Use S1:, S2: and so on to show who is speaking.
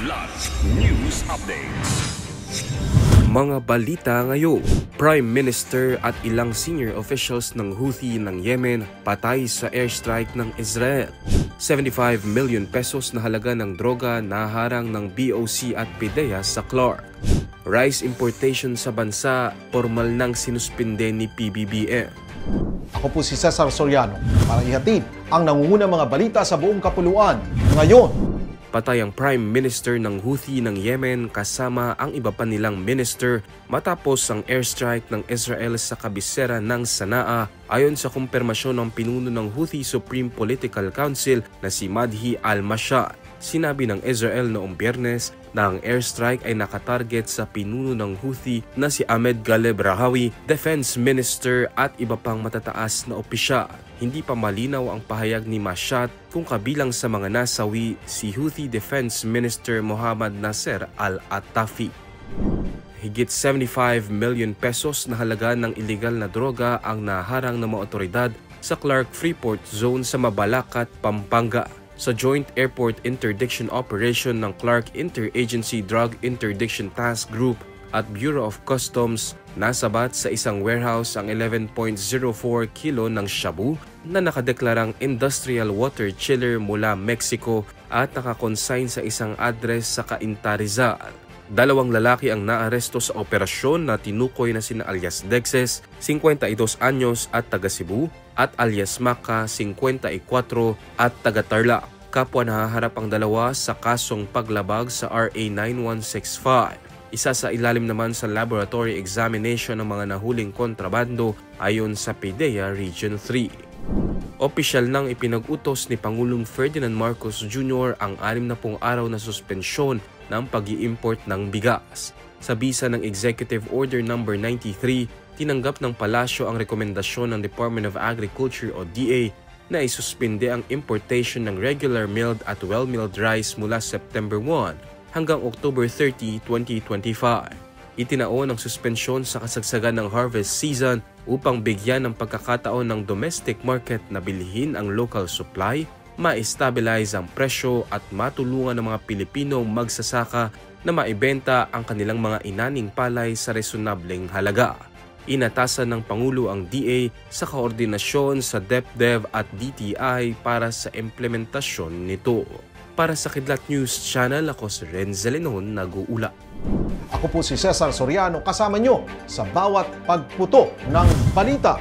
S1: Kidlat News Updates.
S2: Mga balita ngayon, Prime Minister at ilang senior officials ng Houthi ng Yemen patay sa airstrike ng Israel. 75 million pesos na halaga ng droga naharang ng BOC at PIDEA sa Clark. Rice importation sa bansa, formal nang sinuspinde ni PBBM.
S3: Ako po si Cesar Soriano para ihatid ang nangungunang mga balita sa buong kapuluan ngayon.
S2: Patay ang Prime Minister ng Houthi ng Yemen kasama ang iba pa nilang minister matapos ang airstrike ng Israel sa kabisera ng Sanaa ayon sa kumpirmasyon ng pinuno ng Houthi Supreme Political Council na si Madhi al-Mashal. Sinabi ng Israel noong Biyernes na ang airstrike ay nakatarget sa pinuno ng Houthi na si Ahmed Ghaleb Rahawi, Defense Minister at iba pang matataas na opisyal. Hindi pa malinaw ang pahayag ni Mashal kung kabilang sa mga nasawi si Houthi Defense Minister Mohammad Nasser al-Attafi. Higit 75 million pesos na halaga ng iligal na droga ang naharang ng mga otoridad sa Clark Freeport Zone sa Mabalacat, Pampanga. Sa Joint Airport Interdiction Operation ng Clark Interagency Drug Interdiction Task Group at Bureau of Customs, nasabat sa isang warehouse ang 11.04 kilo ng shabu na nakadeklarang industrial water chiller mula Mexico at nakakonsign sa isang address sa Cainta, Rizal. Dalawang lalaki ang naaresto sa operasyon na tinukoy na sina alias Dexes, 52 anyos at taga Cebu, at alias Maka, 54 at taga Tarlac. Kapwa nahaharap ang dalawa sa kasong paglabag sa RA 9165. Isa sa ilalim naman sa laboratory examination ng mga nahuling kontrabando ayon sa PIDEA Region 3. Opisyal nang ipinag-utos ni Pangulong Ferdinand Marcos Jr. ang 60 araw na suspensyon ng pag-i-import ng bigas. Sa bisa ng Executive Order No. 93, tinanggap ng palasyo ang rekomendasyon ng Department of Agriculture o DA na isuspinde ang importation ng regular milled at well-milled rice mula September 1 hanggang October 30, 2025. Itinaon ang suspensyon sa kasagsagan ng harvest season upang bigyan ng pagkakataon ng domestic market na bilhin ang local supply, ma-stabilize ang presyo at matulungan ng mga Pilipinong magsasaka na maibenta ang kanilang mga inaning palay sa resonableng halaga. Inatasan ng Pangulo ang DA sa koordinasyon sa DepDev at DTI para sa implementasyon nito. Para sa Kidlat News Channel, ako si Renzel Lenon, nag-uula.
S3: Ako po si Cesar Soriano, kasama nyo sa bawat pagputo ng balita.